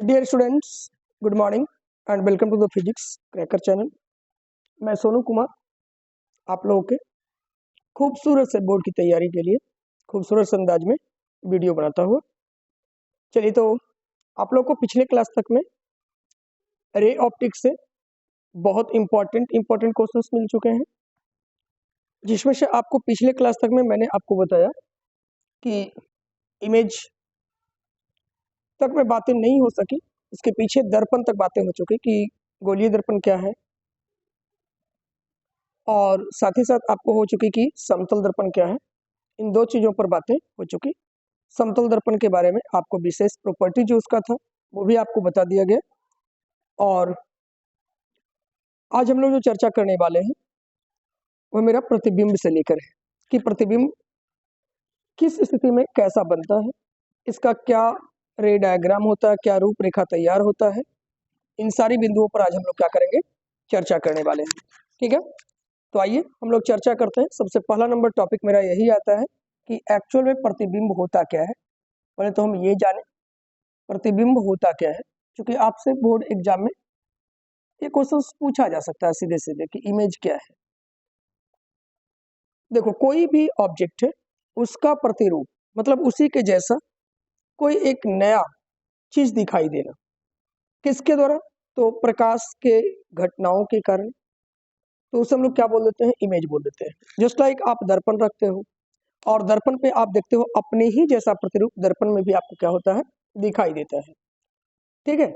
Dear students, good morning and welcome to the physics cracker channel. मैं सोनू कुमार आप लोगों के खूबसूरत से बोर्ड की तैयारी के लिए खूबसूरत से अंदाज में वीडियो बनाता हुआ। चलिए, तो आप लोग को पिछले क्लास तक में रे ऑप्टिक्स से बहुत इंपॉर्टेंट क्वेश्चंस मिल चुके हैं, जिसमें से आपको पिछले क्लास तक में मैंने आपको बताया कि इमेज तक में बातें नहीं हो सकी, इसके पीछे दर्पण तक बातें हो चुकी कि गोलीय दर्पण क्या है, और साथ ही साथ आपको हो चुकी कि समतल दर्पण क्या है। इन दो चीज़ों पर बातें हो चुकी। समतल दर्पण के बारे में आपको विशेष प्रॉपर्टी जो उसका था वो भी आपको बता दिया गया। और आज हम लोग जो चर्चा करने वाले हैं वो मेरा प्रतिबिंब से लेकर है कि प्रतिबिंब किस स्थिति में कैसा बनता है, इसका क्या रे डायग्राम होता है, क्या रूपरेखा तैयार होता है। इन सारी बिंदुओं पर आज हम लोग क्या करेंगे, चर्चा करने वाले हैं। ठीक है, तो आइए हम लोग चर्चा करते हैं। सबसे पहला नंबर टॉपिक मेरा यही आता है कि एक्चुअल में प्रतिबिंब होता क्या है। पहले तो हम ये जाने प्रतिबिंब होता क्या है, क्योंकि आपसे बोर्ड एग्जाम में ये क्वेश्चन पूछा जा सकता है सीधे सीधे कि इमेज क्या है। देखो, कोई भी ऑब्जेक्ट है उसका प्रतिरूप मतलब उसी के जैसा कोई एक नया चीज दिखाई देना, किसके द्वारा? तो प्रकाश के घटनाओं के कारण, तो उसे हम लोग क्या बोल देते हैं, इमेज बोल देते हैं। जस्ट लाइक आप दर्पण रखते हो और दर्पण पे आप देखते हो अपने ही जैसा प्रतिरूप दर्पण में भी आपको क्या होता है, दिखाई देता है। ठीक है,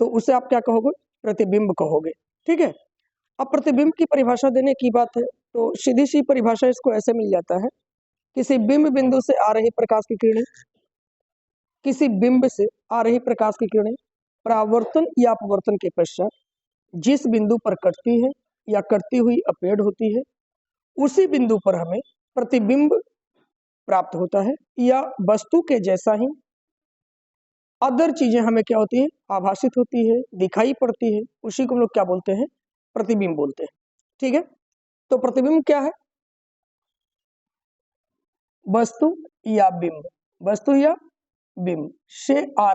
तो उसे आप क्या कहोगे, प्रतिबिंब कहोगे। ठीक है, अब प्रतिबिंब की परिभाषा देने की बात है तो सीधी सी परिभाषा इसको ऐसे मिल जाता है, किसी बिंब बिंदु से आ रही प्रकाश की किरणें, किसी बिंब से आ रही प्रकाश की किरणें परावर्तन या अपवर्तन के पश्चात जिस बिंदु पर कटती है या कटती हुई अपीयर्ड होती है, उसी बिंदु पर हमें प्रतिबिंब प्राप्त होता है, या वस्तु के जैसा ही अदर चीजें हमें क्या होती है, आभासित होती है, दिखाई पड़ती है। उसी को हम लोग क्या बोलते हैं, प्रतिबिंब बोलते हैं। ठीक है, तो प्रतिबिंब क्या है, वस्तु या बिंब, वस्तु या बिंब से आ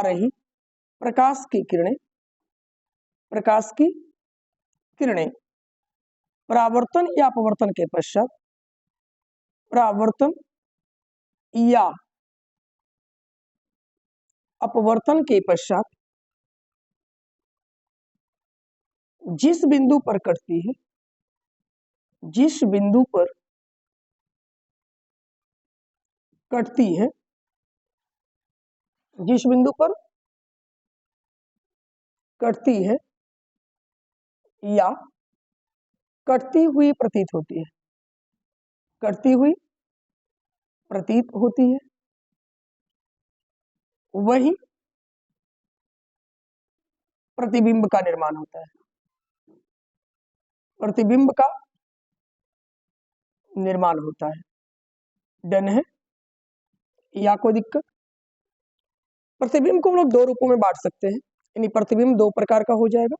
रही प्रकाश की किरणें, प्रकाश की किरणें परावर्तन या अपवर्तन के पश्चात, परावर्तन या अपवर्तन के पश्चात जिस बिंदु पर कटती है, जिस बिंदु पर कटती है, जिस बिंदु पर कटती है या कटती हुई प्रतीत होती है, कटती हुई प्रतीत होती है, वही प्रतिबिंब का निर्माण होता है। प्रतिबिंब का निर्माण होता है। डन है, या कोई दिक्कत? प्रतिबिंब को हम लोग दो रूपों में बांट सकते हैं, यानी प्रतिबिंब दो प्रकार का हो जाएगा।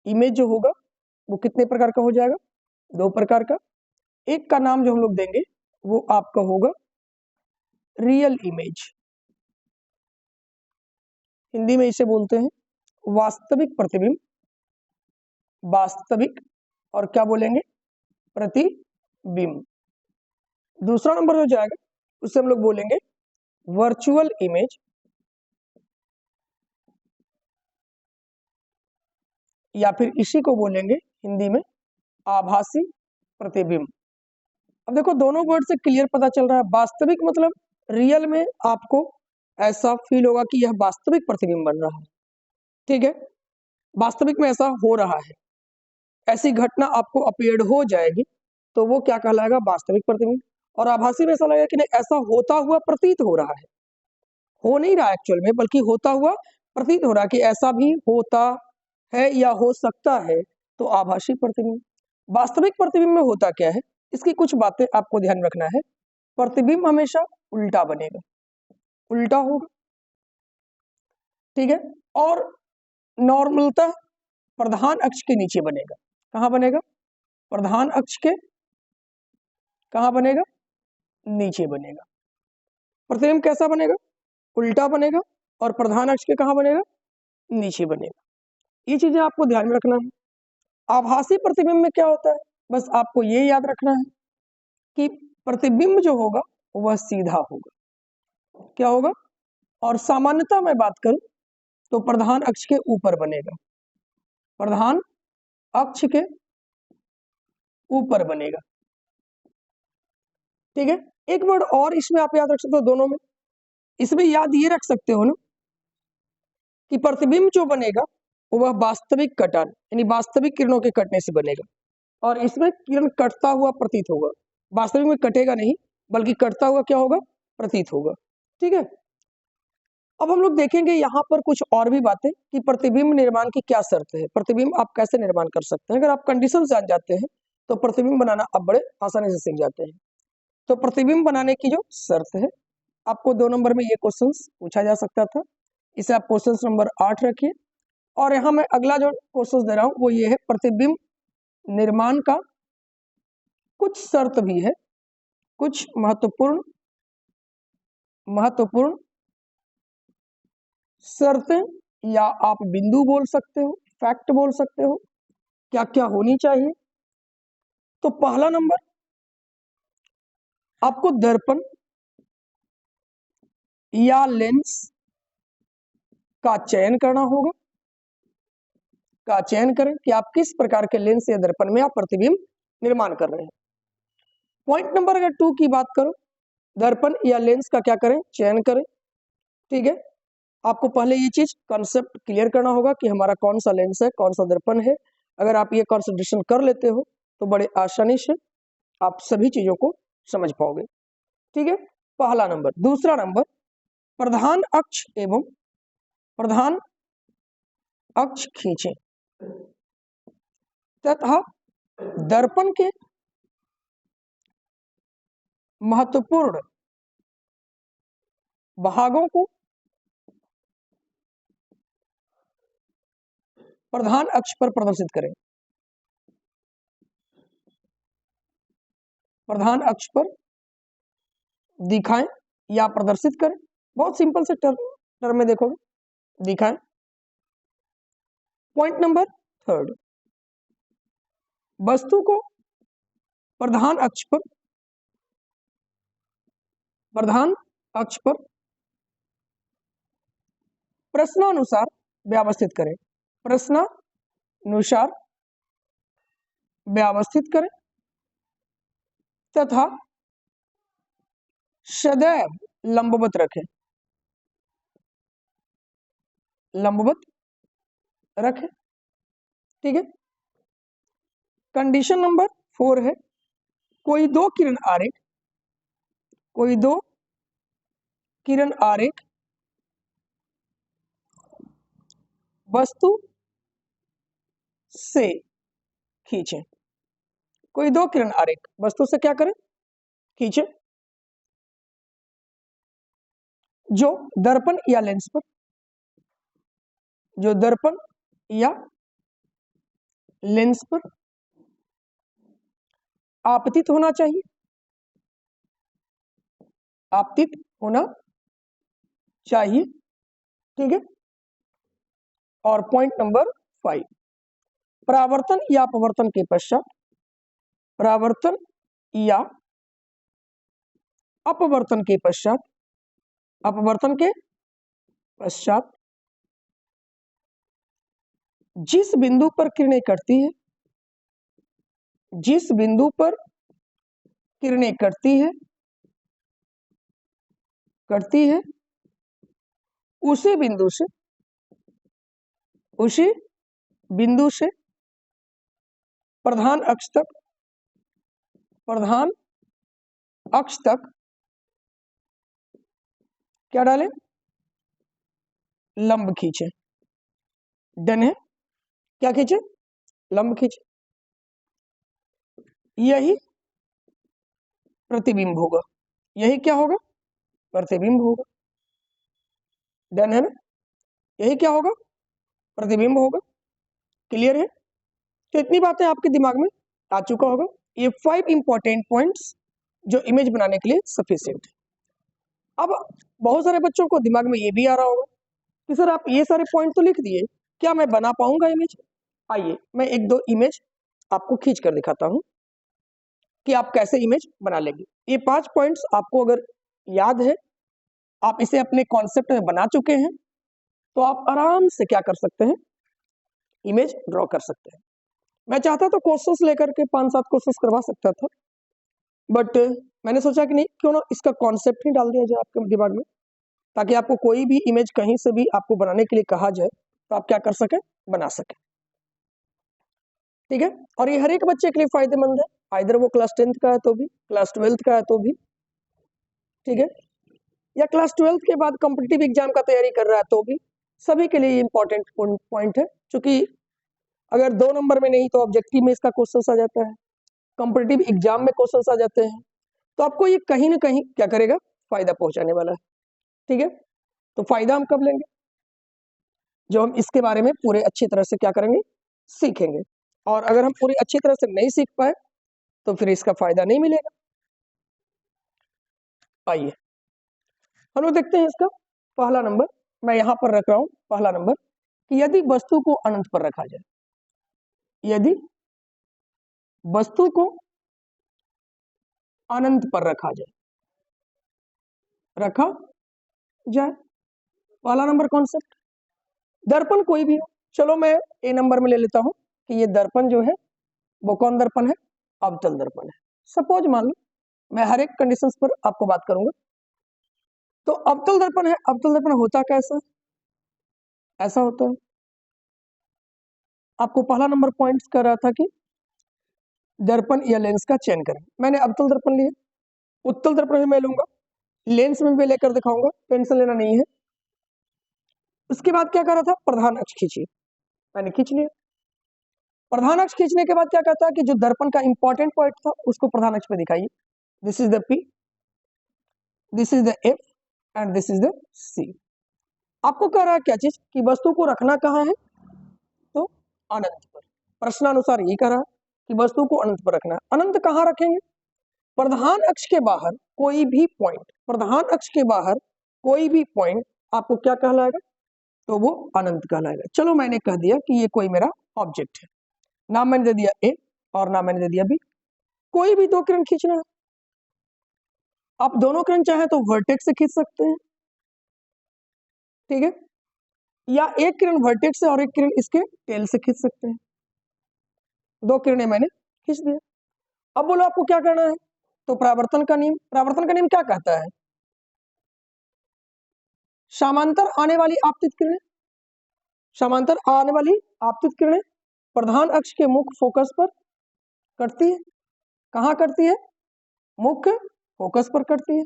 इमेज जो होगा वो कितने प्रकार का हो जाएगा, दो प्रकार का। एक का नाम जो हम लोग देंगे वो आपका होगा रियल इमेज, हिंदी में इसे बोलते हैं वास्तविक प्रतिबिंब, वास्तविक, और क्या बोलेंगे, प्रतिबिंब। दूसरा नंबर जो जाएगा उससे हम लोग बोलेंगे वर्चुअल इमेज, या फिर इसी को बोलेंगे हिंदी में आभासी प्रतिबिंब। अब देखो, दोनों वर्ड से क्लियर पता चल रहा है, वास्तविक मतलब रियल में आपको ऐसा फील होगा कि यह वास्तविक प्रतिबिंब बन रहा है। ठीक है, वास्तविक में ऐसा हो रहा है, ऐसी घटना आपको अपीयर्ड हो जाएगी तो वो क्या कहलाएगा, वास्तविक प्रतिबिंब। और आभासी में ऐसा लगेगा कि नहीं, ऐसा होता हुआ प्रतीत हो रहा है, हो नहीं रहा एक्चुअल में, बल्कि होता हुआ प्रतीत हो रहा है कि ऐसा भी होता है या हो सकता है, तो आभासी प्रतिबिंब। वास्तविक प्रतिबिंब में होता क्या है, इसकी कुछ बातें आपको ध्यान रखना है। प्रतिबिंब हमेशा उल्टा बनेगा, उल्टा होगा। ठीक है, और नॉर्मलतः प्रधान अक्ष के नीचे बनेगा। कहाँ बनेगा, प्रधान अक्ष के कहाँ बनेगा, नीचे बनेगा। प्रतिबिंब कैसा बनेगा, उल्टा बनेगा और प्रधान अक्ष के कहाँ बनेगा, नीचे बनेगा। ये चीजें आपको ध्यान में रखना है। आभासी प्रतिबिंब में क्या होता है, बस आपको ये याद रखना है कि प्रतिबिंब जो होगा वह सीधा होगा, क्या होगा, और सामान्यतः मैं बात करूं तो प्रधान अक्ष के ऊपर बनेगा, प्रधान अक्ष के ऊपर बनेगा। ठीक है, एक वर्ड और इसमें आप याद रख सकते हो दोनों में, इसमें याद ये रख सकते हो ना कि प्रतिबिंब जो बनेगा वह वास्तविक कटान यानी वास्तविक किरणों के कटने से बनेगा, और इसमें किरण कटता हुआ प्रतीत होगा, वास्तविक में कटेगा नहीं बल्कि कटता हुआ क्या होगा, प्रतीत होगा। ठीक है, अब हम लोग देखेंगे यहाँ पर कुछ और भी बातें कि प्रतिबिंब निर्माण की क्या शर्त है, प्रतिबिंब आप कैसे निर्माण कर सकते हैं। अगर आप कंडीशन जान जाते हैं तो प्रतिबिंब बनाना आप बड़े आसानी से सीख जाते हैं। तो प्रतिबिंब बनाने की जो शर्त है, आपको 2 नंबर में ये क्वेश्चन पूछा जा सकता था, इसे आप क्वेश्चन नंबर 8 रखिए। और यहाँ मैं अगला जो क्वेश्चन दे रहा हूँ वो ये है, प्रतिबिंब निर्माण का कुछ शर्त भी है, कुछ महत्वपूर्ण शर्तें, या आप बिंदु बोल सकते हो, फैक्ट बोल सकते हो, क्या क्या होनी चाहिए। तो पहला नंबर, आपको दर्पण या लेंस का चयन करना होगा, का चयन करें कि आप किस प्रकार के लेंस या दर्पण में आप प्रतिबिंब निर्माण कर रहे हैं। पॉइंट नंबर अगर 2 की बात करो, दर्पण या लेंस का क्या करें, चयन करें। ठीक है, आपको पहले ये चीज कॉन्सेप्ट क्लियर करना होगा कि हमारा कौन सा लेंस है, कौन सा दर्पण है। अगर आप ये कॉन्सेंट्रेशन कर लेते हो तो बड़े आसानी से आप सभी चीजों को समझ पाओगे। ठीक है, पहला नंबर। दूसरा नंबर, प्रधान अक्ष एवं प्रधान अक्ष खींचें तथा दर्पण के महत्वपूर्ण भागों को प्रधान अक्ष पर प्रदर्शित करें, प्रधान अक्ष पर दिखाएं या प्रदर्शित करें। बहुत सिंपल से टर्म में देखोगे, दिखाएं। पॉइंट नंबर 3, वस्तु को प्रधान अक्ष पर प्रश्नानुसार व्यवस्थित करें, प्रश्नानुसार व्यवस्थित करें तथा सदैव लंबवत रखें, लंबवत रखें। ठीक है, कंडीशन नंबर 4 है, कोई दो किरण आरेख वस्तु से खींचें, कोई दो किरण आरेख वस्तु से क्या करें, खींचें, जो दर्पण या लेंस पर आपतित होना चाहिए, आपतित होना चाहिए। ठीक है, और पॉइंट नंबर 5, परावर्तन या अपवर्तन के पश्चात, परावर्तन या अपवर्तन के पश्चात जिस बिंदु पर किरणें कटती है, जिस बिंदु पर किरणें कटती है उसी बिंदु से प्रधान अक्ष तक क्या डालें, लंब खींचे। डन है, क्या खींचे, लंब खींचे। यही प्रतिबिंब होगा, यही क्या होगा, प्रतिबिंब होगा। डन है ना, यही क्या होगा, प्रतिबिंब होगा। क्लियर है, तो इतनी बातें आपके दिमाग में आ चुका होगा। ये 5 इंपॉर्टेंट पॉइंट्स जो इमेज बनाने के लिए सफिशिएंट है। अब बहुत सारे बच्चों को दिमाग में ये भी आ रहा होगा कि सर आप ये सारे पॉइंट तो लिख दिए, क्या मैं बना पाऊंगा इमेज? आइए मैं एक दो इमेज आपको खींच कर दिखाता हूं कि आप कैसे इमेज बना लेंगे। ये 5 पॉइंट्स आपको अगर याद है, आप इसे अपने कॉन्सेप्ट में बना चुके हैं, तो आप आराम से क्या कर सकते हैं, इमेज ड्रॉ कर सकते हैं। मैं चाहता तो क्वेश्चंस लेकर के 5-7 क्वेश्चंस करवा सकता था, बट मैंने सोचा कि नहीं, क्यों ना इसका कॉन्सेप्ट ही डाल दिया जाए आपके दिमाग में, ताकि आपको कोई भी इमेज कहीं से भी आपको बनाने के लिए कहा जाए तो आप क्या कर सके, बना सके। ठीक है, और ये हर एक बच्चे के लिए फायदेमंद है, आइदर वो क्लास 10th का है तो भी, क्लास 12th का है तो भी, ठीक है, या क्लास 12th के बाद कॉम्पिटिटिव एग्जाम का तैयारी कर रहा है तो भी, सभी के लिए इंपॉर्टेंट पॉइंट है। क्योंकि अगर 2 नंबर में नहीं तो ऑब्जेक्टिव में इसका क्वेश्चन आ जाता है, कॉम्पिटिटिव एग्जाम में क्वेश्चन आ जाते हैं, तो आपको ये कहीं ना कहीं क्या करेगा, फायदा पहुंचाने वाला है। ठीक है, तो फायदा हम कब लेंगे, जो हम इसके बारे में पूरे अच्छी तरह से क्या करेंगे, सीखेंगे। और अगर हम पूरी अच्छी तरह से नहीं सीख पाए तो फिर इसका फायदा नहीं मिलेगा। आइए हम लोग देखते हैं इसका पहला नंबर, मैं यहां पर रख रहा हूं पहला नंबर, कि यदि वस्तु को अनंत पर रखा जाए, यदि वस्तु को अनंत पर रखा जाए, रखा जाए, पहला नंबर कॉन्सेप्ट। दर्पण कोई भी हो, चलो मैं ए नंबर में ले लेता हूं कि ये दर्पण जो है वो कौन दर्पण है, अवतल दर्पण है। सपोज मान लो, मैं हर एक कंडीशंस पर आपको बात करूंगा। तो अवतल दर्पण है, अवतल दर्पण होता कैसा, ऐसा होता है। आपको पहला नंबर पॉइंट्स कर रहा था कि दर्पण या लेंस का चयन करें, मैंने अवतल दर्पण लिया, उत्तल दर्पण भी मैं लूंगा, लेंस में भी लेकर दिखाऊंगा, टेंशन लेना नहीं है। उसके बाद क्या कर रहा था, प्रधान अक्ष खींचिए, मैंने खींच लिया। प्रधान अक्ष खींचने के बाद क्या कहता है कि जो दर्पण का इंपॉर्टेंट पॉइंट था उसको प्रधान अक्ष पे दिखाइए। This is the P, this is the F and this is the C. आपको कह रहा है क्या चीज, कि वस्तु को रखना कहाँ है, तो अनंत पर। प्रश्नानुसार ये कह रहा है कि वस्तु को अनंत पर रखना है। अनंत कहाँ रखेंगे, प्रधान अक्ष के बाहर कोई भी पॉइंट, प्रधान अक्ष के बाहर कोई भी पॉइंट आपको क्या कहलाएगा, तो वो अनंत कहलाएगा। चलो मैंने कह दिया कि ये कोई मेरा ऑब्जेक्ट है, नाम मैंने दे दिया ए और नाम मैंने दे दिया बी। कोई भी 2 किरण खींचना है, आप दोनों किरण चाहे तो वर्टेक्स से खींच सकते हैं, ठीक है, या एक किरण वर्टेक्स से और एक किरण इसके टेल से खींच सकते हैं। 2 किरणें मैंने खींच दिया। अब बोलो आपको क्या करना है, तो परावर्तन का नियम, परावर्तन का नियम क्या कहता है, समांतर आने वाली आपतित किरणें, समांतर आने वाली आपतित किरणें प्रधान अक्ष के मुख्य फोकस पर कटती है। कहाँ करती है, मुख्य फोकस पर करती है।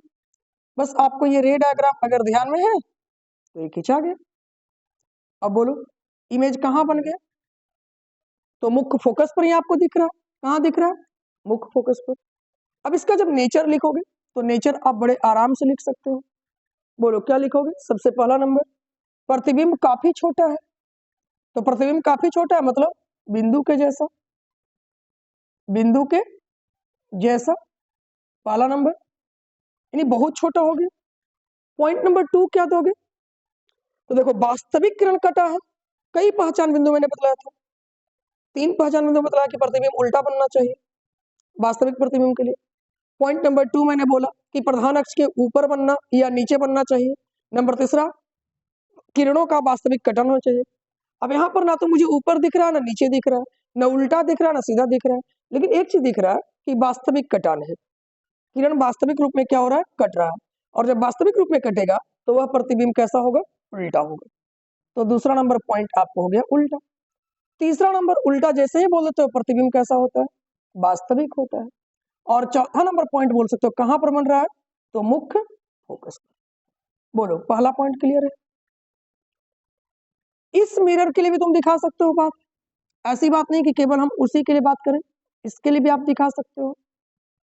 बस आपको ये रे डायग्राम अगर ध्यान में है तो ये खींचा गया। अब बोलो इमेज कहाँ बन गया, तो मुख्य फोकस पर ही आपको दिख रहा है। कहाँ दिख रहा है, मुख्य फोकस पर। अब इसका जब नेचर लिखोगे तो नेचर आप बड़े आराम से लिख सकते हो। बोलो क्या लिखोगे, सबसे पहला नंबर, प्रतिबिंब काफी छोटा है, तो प्रतिबिंब काफी छोटा है मतलब बिंदु के जैसा, बिंदु के जैसा, पहला नंबर, यानी बहुत छोटा हो गया। पॉइंट नंबर 2 क्या दोगे, तो देखो वास्तविक किरण कटा है, कई पहचान बिंदु मैंने बतलाया था, 3 पहचान बिंदु बतलाया कि प्रतिबिंब उल्टा बनना चाहिए वास्तविक प्रतिबिंब के लिए। पॉइंट नंबर 2 मैंने बोला कि प्रधान अक्ष के ऊपर बनना या नीचे बनना चाहिए। नंबर तीसरा, किरणों का वास्तविक कटन होना चाहिए। अब यहाँ पर ना तो मुझे ऊपर दिख रहा है ना नीचे दिख रहा है, ना उल्टा दिख रहा है ना सीधा दिख रहा है, लेकिन एक चीज दिख रहा है कि वास्तविक कटान है, किरण वास्तविक रूप में क्या हो रहा है, कट रहा है। और जब वास्तविक रूप में कटेगा तो वह प्रतिबिंब कैसा होगा, उल्टा होगा। तो दूसरा नंबर पॉइंट आपको हो गया उल्टा। तीसरा नंबर, उल्टा जैसे ही बोल देते हो प्रतिबिंब कैसा होता है, वास्तविक होता है। और चौथा नंबर पॉइंट बोल सकते हो कहां पर बन रहा है, तो मुख्य फोकस। बोलो पहला पॉइंट क्लियर है। इस मिरर के लिए भी तुम दिखा सकते हो बात, ऐसी बात नहीं कि केवल हम उसी के लिए बात करें, इसके लिए भी आप दिखा सकते हो।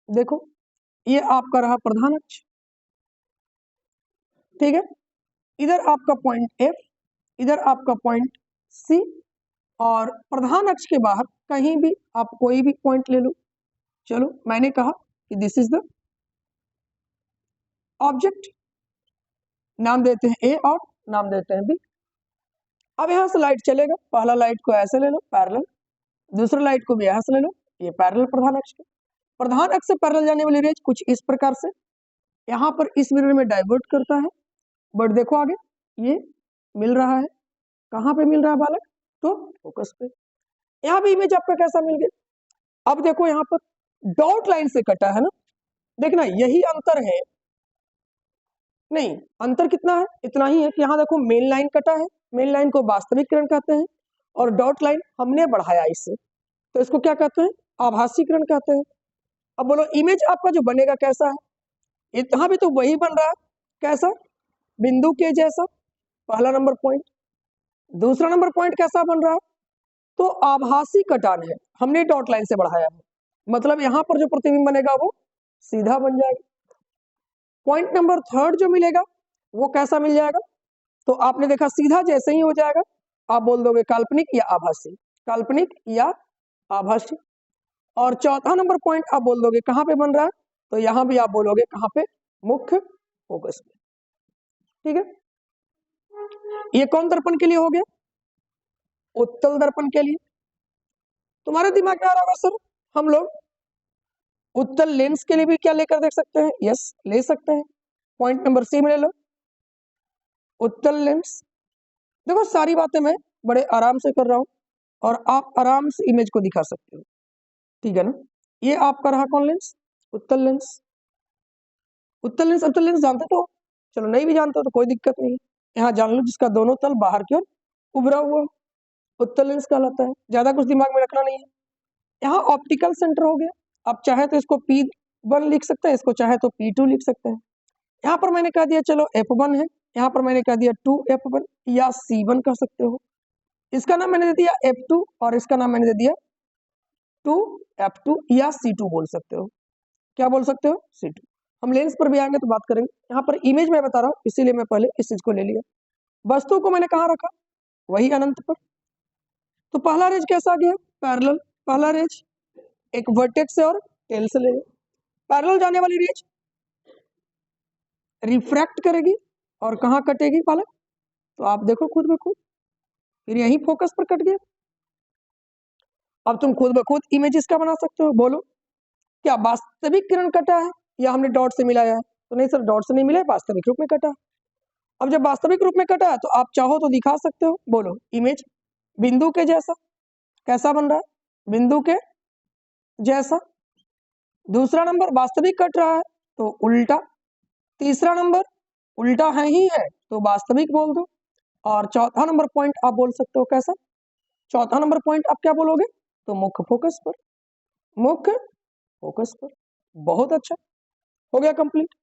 देखो ये आपका रहा प्रधान अक्ष, ठीक है, इधर आपका पॉइंट एफ, इधर आपका पॉइंट सी, और प्रधान अक्ष के बाहर कहीं भी आप कोई भी पॉइंट ले लो। चलो मैंने कहा कि दिस इज द ऑब्जेक्ट, नाम देते हैं ए और नाम देते हैं बी। अब यहाँ से लाइट चलेगा, पहला लाइट को ऐसे ले लो पैरेलल, दूसरा लाइट को भी यहाँ से ले लो, ये पैरेलल प्रधान अक्ष के। प्रधान अक्ष से पैरेलल जाने वाली रेज कुछ इस प्रकार से यहाँ पर इस मिरर में डाइवर्ट करता है, बट देखो आगे ये मिल रहा है, कहाँ पे मिल रहा है बालक, तो फोकस पे। यहाँ भी इमेज आपका कैसा मिल गया। अब देखो यहाँ पर डॉट लाइन से कटा है ना, देखना यही अंतर है, नहीं अंतर कितना है, इतना ही है कि यहाँ देखो मेन लाइन कटा है, मेन लाइन को वास्तविक किरण कहते हैं, और डॉट लाइन हमने बढ़ाया इससे, तो इसको क्या कहते हैं, आभासी किरण कहते हैं। अब बोलो इमेज आपका जो बनेगा कैसा है, यहाँ भी तो वही बन रहा है, कैसा, बिंदु के जैसा, पहला नंबर पॉइंट। दूसरा नंबर पॉइंट कैसा बन रहा है, तो आभासी कटान है, हमने डॉट लाइन से बढ़ाया है, मतलब यहाँ पर जो प्रतिबिंब बनेगा वो सीधा बन जाएगा। पॉइंट नंबर थर्ड जो मिलेगा वो कैसा मिल जाएगा, तो आपने देखा सीधा जैसे ही हो जाएगा, आप बोल दोगे काल्पनिक या आभासी, काल्पनिक या आभासी। और चौथा नंबर पॉइंट आप बोल दोगे कहाँ पे बन रहा है, तो यहाँ भी आप बोलोगे कहाँ पे, मुख्य फोकस पे। ठीक है, ये कौन दर्पण के लिए हो गया, उत्तल दर्पण के लिए। तुम्हारे दिमाग में आ रहा होगा सर हम लोग उत्तल लेंस के लिए भी क्या लेकर देख सकते हैं, यस ले सकते हैं, पॉइंट नंबर सी में ले लो, उत्तल लेंस। देखो सारी बातें मैं बड़े आराम से कर रहा हूं और आप आराम से इमेज को दिखा सकते हो, ठीक है ना। ये आपका रहा कौन लेंस, उत्तल लेंस। उत्तल लेंस अवतल लेंस जानते तो, चलो नहीं भी जानते तो कोई दिक्कत नहीं है, यहाँ जान लो जिसका दोनों तल बाहर की ओर उभरा हुआ, उत्तल लेंस कहलाता है, ज्यादा कुछ दिमाग में रखना नहीं है। यहाँ ऑप्टिकल सेंटर हो गया, आप चाहे तो इसको P1 लिख सकते हैं, इसको चाहे तो P2 लिख सकते हैं। यहाँ पर मैंने कह दिया चलो F1 है, यहाँ पर मैंने कह दिया 2F1 या C1 कह सकते हो। इसका नाम मैंने दे दिया F2 और इसका नाम मैंने दे दिया 2F2 या C2 बोल सकते हो। क्या बोल सकते हो, C2। हम लेंस पर भी आएंगे तो बात करेंगे, यहाँ पर इमेज मैं बता रहा हूँ इसीलिए मैं पहले इस चीज को ले लिया। वस्तु को मैंने कहाँ रखा, वही अनंत पर। तो पहला रेज कैसा गया, पैरेलल, पहला रेज एक वर्टेक्स से और टेल से ले, पैरेलल जाने वाली रेज रिफ्रैक्ट करेगी और कहाँ कटेगी बालक, तो आप देखो खुद ब खुद, फिर यही फोकस पर कट गया। अब तुम खुद ब खुद इमेजेस का बना सकते हो, बोलो क्या वास्तविक किरण कटा है या हमने डॉट से मिलाया है, तो नहीं सर डॉट से नहीं मिला है, वास्तविक रूप में कटा। अब जब वास्तविक रूप में कटा है तो आप चाहो तो दिखा सकते हो, बोलो इमेज बिंदु के जैसा, कैसा बन रहा है, बिंदु के जैसा। दूसरा नंबर वास्तविक कट रहा है तो उल्टा, तीसरा नंबर उल्टा है ही है तो वास्तविक बोल दो, और चौथा नंबर पॉइंट आप बोल सकते हो कैसा, चौथा नंबर पॉइंट आप क्या बोलोगे, तो मुख्य फोकस पर, मुख्य फोकस पर। बहुत अच्छा, हो गया कंप्लीट।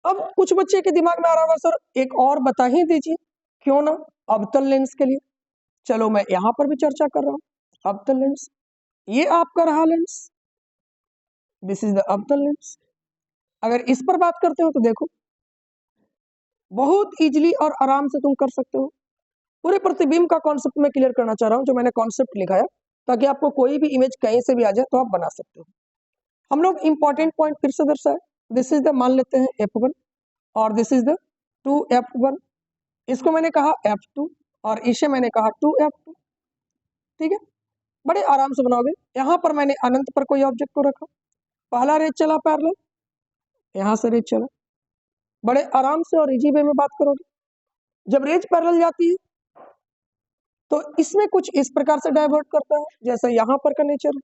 अब कुछ बच्चे के दिमाग में आ रहा होगा सर एक और बता ही दीजिए, क्यों ना अवतल लेंस के लिए। चलो मैं यहाँ पर भी चर्चा कर रहा हूँ, अवतल लेंस, ये आपका रहा लेंस, दिस इज द अवतल लेंस। अगर इस पर बात करते हो तो देखो बहुत इजीली और आराम से तुम कर सकते हो। पूरे प्रतिबिंब का कॉन्सेप्ट मैं क्लियर करना चाह रहा हूँ, जो मैंने कॉन्सेप्ट लिखा है, ताकि आपको कोई भी इमेज कहीं से भी आ जाए तो आप बना सकते हो। हम लोग इंपॉर्टेंट पॉइंट फिर से दर्शाए, दिस इज द, मान लेते हैं F1 और दिस इज द 2F1, इसको मैंने कहा F2 और इसे मैंने कहा 2F2, ठीक है। बड़े आराम से बनाओगे। यहाँ पर मैंने अनंत पर कोई ऑब्जेक्ट को रखा, पहला रेज चला पैरेलल, यहाँ से रेज चला, बड़े आराम से और इजी वे में बात करोगे। जब रेज पैरेलल जाती है तो इसमें कुछ इस प्रकार से डाइवर्ट करता है, जैसे यहाँ पर का नेचर,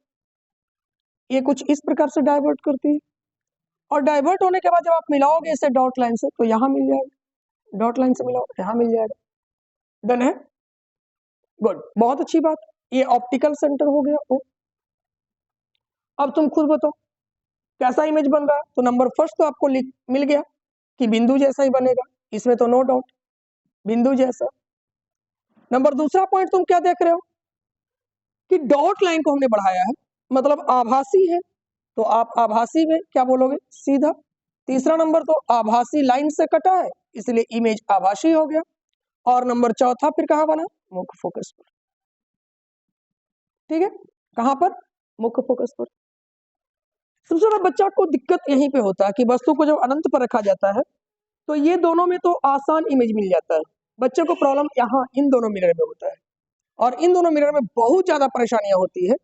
ये कुछ इस प्रकार से डाइवर्ट करती है, और डाइवर्ट होने के बाद जब आप मिलाओगे इसे डॉट लाइन से तो यहाँ मिल जाएगा, डॉट लाइन से मिलाओ यहाँ मिल जाएगा, डन है, गुड, बहुत अच्छी बात। ये ऑप्टिकल सेंटर हो गया ओ। अब तुम खुद बताओ कैसा इमेज बन रहा है, तो नंबर फर्स्ट तो आपको मिल गया कि बिंदु जैसा ही बनेगा, इसमें तो नो डाउट बिंदु जैसा। नंबर दूसरा पॉइंट तुम क्या देख रहे हो कि डॉट लाइन को हमने बढ़ाया है, मतलब आभासी है, तो आप आभासी में क्या बोलोगे, सीधा। तीसरा नंबर तो आभासी लाइन से कटा है इसलिए इमेज आभासी हो गया, और नंबर चौथा फिर कहाँ बना, मुख्य फोकस पर, ठीक है, कहाँ पर, मुख्य फोकस पर। सबसे बड़ा बच्चा को दिक्कत यहीं पे होता है कि वस्तु को जब अनंत पर रखा जाता है तो ये दोनों में तो आसान इमेज मिल जाता है। बच्चों को प्रॉब्लम यहाँ इन दोनों मिरर में होता है, और इन दोनों मिरर में बहुत ज्यादा परेशानियां होती है।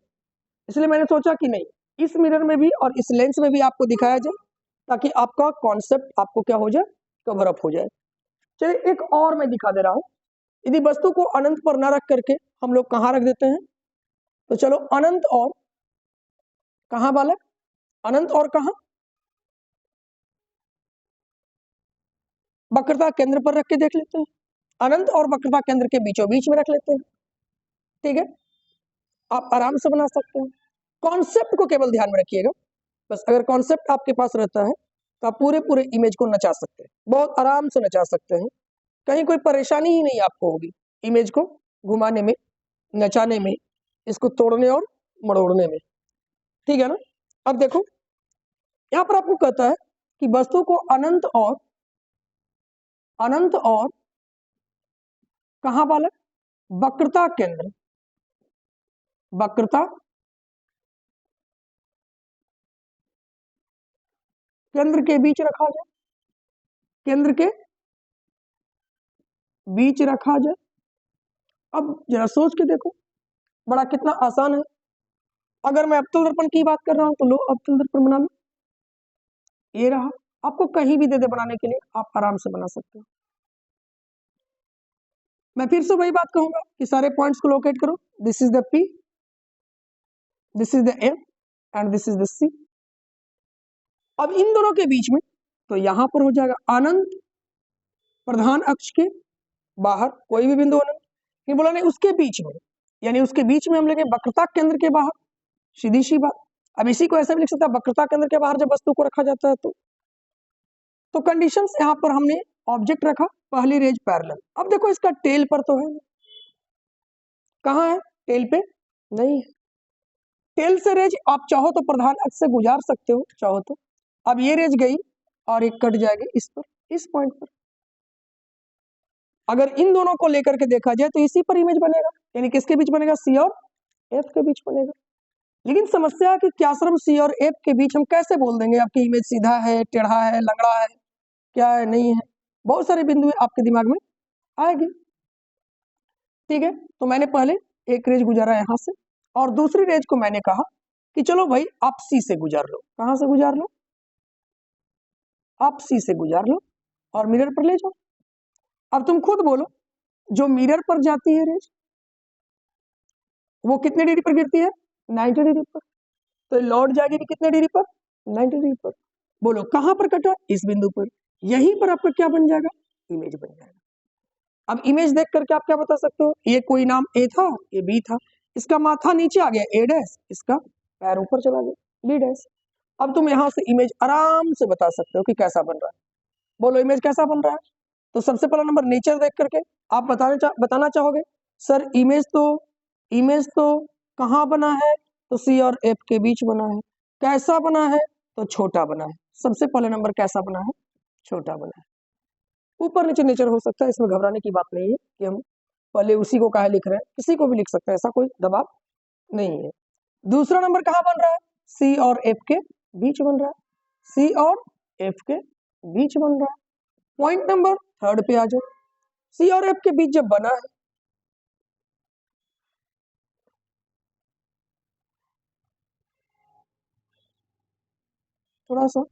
इसलिए मैंने सोचा कि नहीं, इस मिरर में भी और इस लेंस में भी आपको दिखाया जाए, ताकि आपका कॉन्सेप्ट आपको क्या हो जाए, कवर अप हो जाए। चलिए एक और मैं दिखा दे रहा हूं। यदि वस्तु को अनंत पर न रख करके हम लोग कहाँ रख देते हैं, तो चलो अनंत और कहाँ बालक, अनंत और कहाँ, वक्रता केंद्र पर रख के देख लेते हैं। अनंत और वक्रता केंद्र के बीचों बीच में रख लेते हैं। ठीक है, आप आराम से बना सकते हैं। कॉन्सेप्ट को केवल ध्यान में रखिएगा, बस अगर कॉन्सेप्ट आपके पास रहता है तो आप पूरे पूरे इमेज को नचा सकते हैं, बहुत आराम से नचा सकते हैं। कहीं कोई परेशानी ही नहीं आपको होगी इमेज को घुमाने में, नचाने में, इसको तोड़ने और मड़ोड़ने में। ठीक है ना। अब देखो यहाँ पर आपको कहता है कि वस्तु को अनंत और कहाँ बालक, वक्रता केंद्र, वक्रता केंद्र के बीच रखा जाए, केंद्र के बीच रखा जाए। अब जरा सोच के देखो, बड़ा कितना आसान है। अगर मैं अवतल दर्पण की बात कर रहा हूं तो लो अवतल दर्पण बना लो, ये रहा। आपको कहीं भी दे दे बनाने के लिए, आप आराम से बना सकते हो। मैं फिर से वही बात कहूंगा कि सारे पॉइंट्स को लोकेट करो। This is the P, this is the M and this is the C। अब इन दोनों के बीच में तो यहां पर हो जाएगा अनंत, प्रधान अक्ष के बाहर कोई भी बिंदु अनंत, फिर बोला नहीं उसके बीच में, यानी उसके बीच में हम लेंगे वक्रता केंद्र के बाहर, सीधी सी बात। अब इसी को ऐसे भी लिख सकता है, वक्रता केंद्र के बाहर जब वस्तु को रखा जाता है तो कंडीशंस यहाँ पर हमने ऑब्जेक्ट रखा, पहली रेज पैरेलल। अब देखो इसका टेल पर तो है, कहाँ है, टेल पे नहीं है। टेल से रेज आप चाहो तो प्रधान अक्ष से गुजार सकते हो, चाहो तो। अब ये रेज गई और एक कट जाएगी इस पर, इस पॉइंट पर। अगर इन दोनों को लेकर के देखा जाए तो इसी पर इमेज बनेगा, यानी किसके बीच बनेगा, सी और एफ के बीच बनेगा। लेकिन समस्या कि क्या श्रम सी और एफ के बीच हम कैसे बोल देंगे आपकी इमेज सीधा है, टेढ़ा है, लंगड़ा है, क्या है, नहीं है। बहुत सारे बिंदु आपके दिमाग में आएगी। ठीक है, तो मैंने पहले एक रेज गुजारा यहां से, और दूसरी रेज को मैंने कहा कि चलो भाई आप सी से गुजार लो। कहां से गुजार लो, आप सी से गुजार लो और मिरर पर ले जाओ। अब तुम खुद बोलो, जो मिरर पर जाती है रेज वो कितने डिग्री पर गिरती है, 90 डिग्री पर। तो लौट जाएगी भी कितने डिग्री पर, 90 डिग्री पर। बोलो कहां पर कटा, इस बिंदु पर। यहीं पर आपका क्या बन जाएगा, इमेज बन जाएगा। अब इमेज देख करके आप क्या बता सकते हो, ये कोई नाम ए था, ये बी था, इसका माथा नीचे आ गया ए डैश, इसका पैर ऊपर चला गया बी डैश। अब तुम यहां से इमेज आराम से बता सकते हो कि कैसा बन रहा है। बोलो इमेज कैसा बन रहा है। तो सबसे पहला नंबर नेचर देख करके आप बताना चाहोगे, सर इमेज तो कहाँ बना है, तो सी और एफ के बीच बना है। कैसा बना है, तो छोटा बना है। सबसे पहले नंबर कैसा बना है, छोटा बना है। ऊपर नीचे नेचर हो सकता है, इसमें घबराने की बात नहीं है कि हम पहले उसी को काहे लिख रहे हैं, किसी को भी लिख सकते हैं, ऐसा कोई दबाव नहीं है। दूसरा नंबर कहाँ बन रहा है, सी और एफ के बीच बन रहा है, सी और एफ के बीच बन रहा है। पॉइंट नंबर थर्ड पे आ जाओ, सी और एफ के बीच जब बना है, थोड़ा सा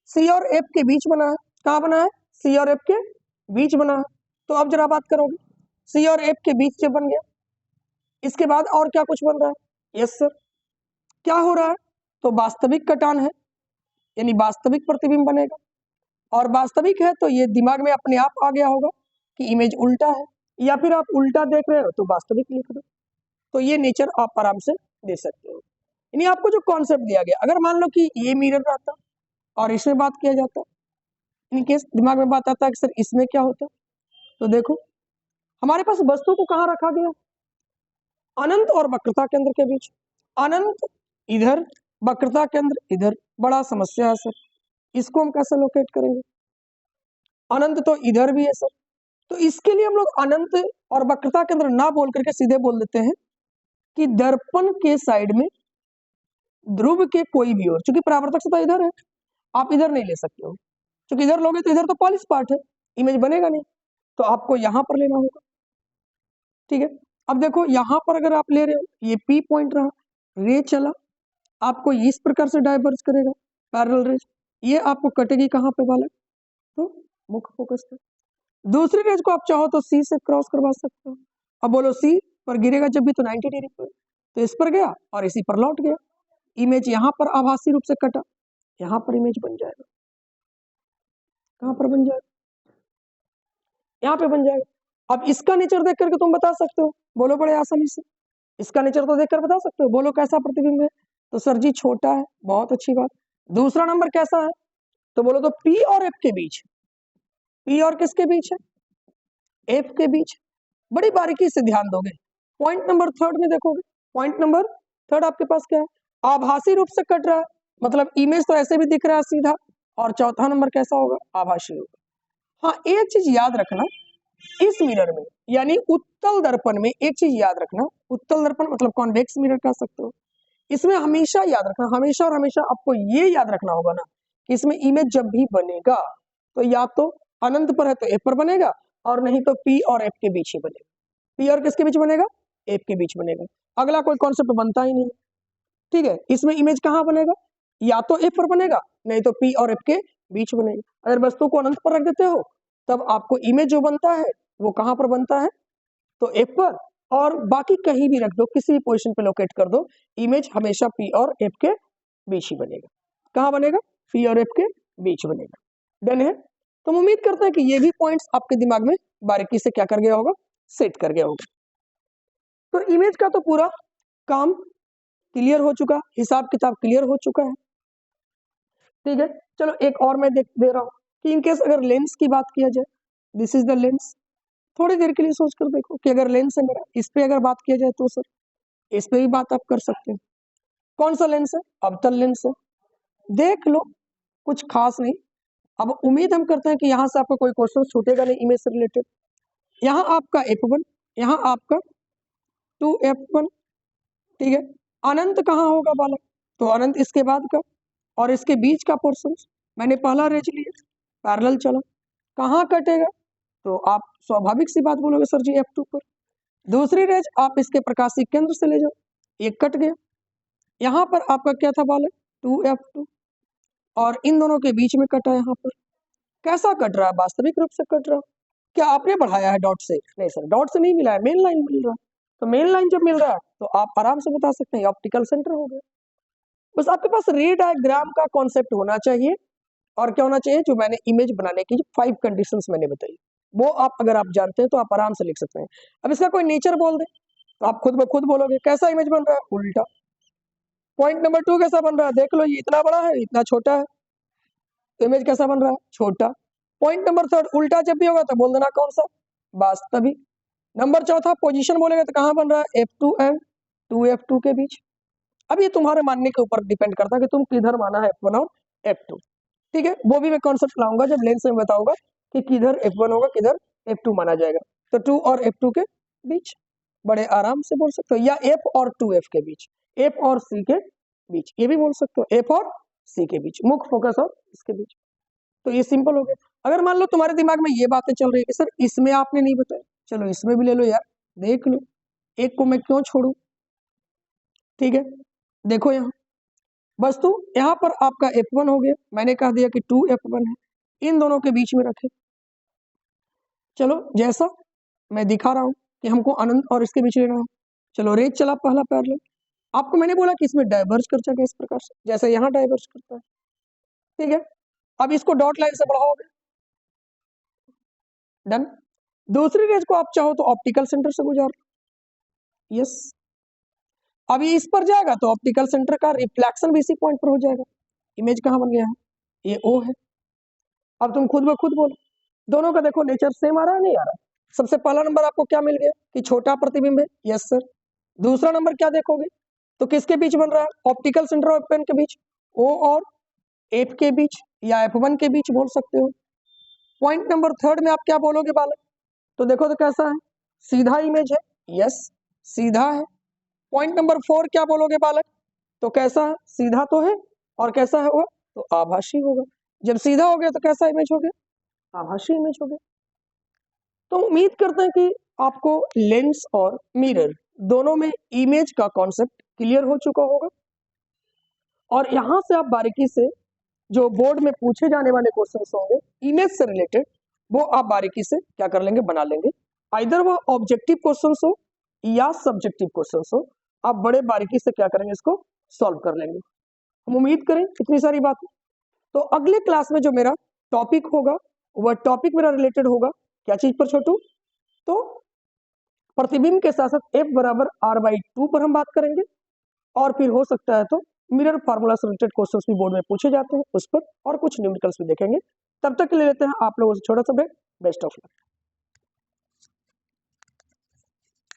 सी और एफ के बीच बना है, कहाँ बना है, सी और एफ के बीच बना है। तो अब जरा बात करोगे, सी और एफ के बीच जब बन गया, इसके बाद और क्या कुछ बन रहा है, यस सर, क्या हो रहा है, तो वास्तविक कटान है, यानी वास्तविक प्रतिबिंब बनेगा। और वास्तविक है तो ये दिमाग में अपने आप आ गया होगा कि इमेज उल्टा है, या फिर आप उल्टा देख रहे हो तो वास्तविक लिख दो। तो ये नेचर आप आराम से दे सकते हो। यानी आपको जो कॉन्सेप्ट दिया गया, अगर मान लो कि ये मिरर रहता और इसमें बात किया जाता, इन केस दिमाग में बात आता है कि सर इसमें क्या होता, तो देखो हमारे पास वस्तु को कहाँ रखा गया, अनंत और वक्रता केंद्र के बीच। अनंत इधर, वक्रता केंद्र इधर। बड़ा समस्या है सर, इसको हम कैसे लोकेट करेंगे, अनंत तो इधर भी है सर। तो इसके लिए हम लोग अनंत और वक्रता केंद्र ना बोल करके सीधे बोल देते हैं कि दर्पण के साइड में ध्रुव के कोई भी ओर, क्योंकि परावर्तक सतह इधर है, आप इधर नहीं ले सकते हो, क्योंकि इधर लोगे तो इधर तो पॉलिश पार्ट है, इमेज बनेगा नहीं, तो आपको यहाँ पर लेना होगा। ठीक है, अब देखो यहाँ पर अगर आप ले रहे हो, ये P पॉइंट रहा, रे चला, आपको इस प्रकार से डाइवर्ज करेगा पैरेलल रेज, ये आपको कटेगी कहाँ पे बालक, तो मुख्य फोकस पे। दूसरी रेज को आप चाहो तो C से क्रॉस करवा सकते हो। अब बोलो C पर गिरेगा जब भी तो 90 डिग्री पर, तो इस पर गया और इसी पर लौट गया, इमेज यहाँ पर आभासी रूप से कटा, यहाँ पर इमेज बन जाएगा, कहाँ पर बन जाएगा, यहाँ पे बन जाएगा। अब इसका नेचर देख करके तुम बता सकते हो, बोलो बड़े आसानी से, इसका नेचर तो देख कर बता सकते हो, बोलो कैसा प्रतिबिंब है, तो सर जी छोटा है, बहुत अच्छी बात। दूसरा नंबर कैसा है, तो बोलो तो P और F के बीच, P और किसके बीच है, F के बीच। बड़ी बारीकी से ध्यान दोगे, पॉइंट नंबर थर्ड में देखोगे, पॉइंट नंबर थर्ड आपके पास क्या है, आभासी रूप से कट रहा है, मतलब इमेज तो ऐसे भी दिख रहा है सीधा, और चौथा नंबर कैसा होगा, आभासी रूप। हाँ, एक चीज याद रखना, इस मिरर में यानी उत्तल दर्पण में एक चीज याद रखना, उत्तल दर्पण मतलब कॉन्वेक्स मिरर कह सकते हो, इसमें हमेशा याद रखना, हमेशा और हमेशा आपको ये याद रखना होगा ना कि इसमें इमेज जब भी बनेगा तो या तो अनंत पर है तो F पर बनेगा, और नहीं तो P और F के बीच ही बनेगा। P और किसके बीच बनेगा, F के बीच बनेगा, अगला कोई कॉन्सेप्ट बनता ही नहीं। ठीक है, इसमें इमेज कहाँ बनेगा, या तो F पर बनेगा, नहीं तो P और F के बीच बनेगा। अगर वस्तु को अनंत पर रख देते हो तब आपको इमेज जो बनता है वो कहाँ पर बनता है, तो F पर, और बाकी कहीं भी रख दो, किसी भी पोजीशन पे लोकेट कर दो, इमेज हमेशा P और F के बीच ही बनेगा। कहाँ बनेगा, P और F के बीच बनेगा। डन है, तो हम उम्मीद करते हैं कि ये भी पॉइंट्स आपके दिमाग में बारीकी से क्या कर गया होगा, सेट कर गया होगा। तो इमेज का तो पूरा काम क्लियर हो चुका, हिसाब किताब क्लियर हो चुका है। ठीक है, चलो एक और मैं दे रहा हूँ कि इनकेस अगर लेंस की बात किया जाए, दिस इज द लेंस, थोड़ी देर के लिए सोच कर देखो कि अगर लेंस है मेरा, इस पे अगर बात किया जाए तो सर इस पे भी बात आप कर सकते हैं। कौन सा लेंस है, अवतल लेंस है, देख लो, कुछ खास नहीं। अब उम्मीद हम करते हैं कि यहाँ से आपको कोई क्वेश्चन छूटेगा नहीं इमेज से रिलेटेड। यहाँ आपका F1, यहाँ आपका 2F1, ठीक है, अनंत कहाँ होगा बालक, तो अनंत इसके बाद का, और इसके बीच का पोर्शन मैंने पहला रेज लिया, पैरेलल चला, कहाँ कटेगा, तो आप स्वाभाविक सी बात बोलोगे सर जी F2 पर। दूसरी रेज आप इसके प्रकाशीय केंद्र से ले जाओ, एक कट गया, यहाँ पर आपका क्या था बालक, 2F2, और इन दोनों के बीच में कटा, यहाँ पर कैसा कट रहा है, वास्तविक रूप से कट रहा है। क्या आपने बढ़ाया है डॉट से, नहीं सर डॉट से नहीं मिला है, मेन लाइन मिल रहा है, तो मेन लाइन जब मिल रहा है तो आप आराम से बता सकते हैं ऑप्टिकल सेंटर हो गया। बस आपके पास रे डायग्राम का कॉन्सेप्ट होना चाहिए, और क्या होना चाहिए, जो मैंने इमेज बनाने की 5 कंडीशंस मैंने बताई, वो आप अगर आप जानते हैं तो आप आराम से लिख सकते हैं। अब इसका कोई नेचर बोल दे तो आप खुद ब खुद बोलोगे कैसा इमेज बन रहा है, उल्टा। पॉइंट नंबर 2 कैसा बन रहा है, देख लो, ये इतना बड़ा है, इतना छोटा है, तो इमेज कैसा बन रहा है, छोटा। पॉइंट नंबर 3 उल्टा जब भी होगा तो बोल देना कौन सा, वास्तविक। नंबर 4 पोजीशन बोलेगा तो कहाँ बन रहा है, F2 एंड 2F2 के बीच। अब ये तुम्हारे मानने के ऊपर डिपेंड करता है कि तुम किधर माना है F1 और F2। ठीक है, वो भी मैं कॉन्सेप्ट लाऊंगा जब लेंस में बताऊंगा कि किधर F1 होगा, किधर F2 माना जाएगा। तो 2 और F2 के बीच बड़े आराम से बोल सकते हो, या F और 2F के बीच, F और C के बीच, ये भी बोल सकते हो, F और C के बीच, मुख्य फोकस और इसके बीच। तो ये सिंपल हो गया। अगर मान लो तुम्हारे दिमाग में ये बातें चल रही है कि सर इसमें आपने नहीं बताया, चलो इसमें भी ले लो यार, देख लो, एक को मैं क्यों छोड़ू। ठीक है, देखो यहाँ वस्तु, यहाँ पर आपका F1 हो गया, मैंने कह दिया कि 2F1 है, इन दोनों के बीच में रखे। चलो जैसा मैं दिखा रहा हूँ कि हमको अनंत और इसके बीच लेना है, चलो रेज चला पहला पैरेलल, आपको मैंने बोला कि इसमें डाइवर्ज कर जाएगा इस प्रकार से, जैसे यहाँ डाइवर्ज करता है। ठीक है, अब इसको डॉट लाइन से बढ़ाओगे, डन। दूसरी रेज को आप चाहो तो ऑप्टिकल सेंटर से गुजार, यस। अभी इस पर जाएगा तो ऑप्टिकल सेंटर का रिफ्लेक्शन भी इसी पॉइंट पर हो जाएगा, इमेज कहाँ बन गया है, ये O है। अब तुम खुद ब खुद बोलो, दोनों का देखो नेचर सेम आ रहा है नहीं आ रहा। सबसे पहला नंबर आपको क्या मिल गया कि छोटा प्रतिबिंब है, यस सर। दूसरा नंबर क्या देखोगे, तो किसके बीच बन रहा है, ऑप्टिकल सेंटर और F1 के बीच, O और F के बीच, या F1 के बीच बोल सकते हो। पॉइंट नंबर 3 में आप क्या बोलोगे बालक, तो देखो तो कैसा है, सीधा इमेज है, यस सीधा है। पॉइंट नंबर 4 क्या बोलोगे बालक, तो कैसा है, सीधा तो है, और कैसा होगा, तो आभासी होगा। जब सीधा हो गया तो कैसा इमेज हो गया? आभासी इमेज हो गया। तो उम्मीद करते हैं कि आपको लेंस और मिरर दोनों में इमेज का कॉन्सेप्ट क्लियर हो चुका होगा, और यहां से आप बारीकी से जो बोर्ड में पूछे जाने वाले क्वेश्चंस होंगे इमेज से रिलेटेड, वो आप बारीकी से क्या कर लेंगे, बना लेंगे। आइदर वो ऑब्जेक्टिव क्वेश्चंस हो या सब्जेक्टिव क्वेश्चंस हो, आप बड़े बारीकी से क्या करेंगे, इसको सॉल्व कर लेंगे। हम उम्मीद करें इतनी सारी बातें। तो अगले क्लास में जो मेरा टॉपिक होगा, वह टॉपिक मेरा रिलेटेड होगा क्या चीज पर छोटू? तो प्रतिबिंब के साथ साथ F बराबर R/2 पर हम बात करेंगे, और फिर हो सकता है तो मिरर फार्मूला से रिलेटेड क्वेश्चंस भी बोर्ड में पूछे जाते हैं उस पर, और कुछ न्यूमेरिकल्स भी देखेंगे। तब तक के लिए लेते हैं आप लोगों से छोटा सा ब्रेक। Best of luck.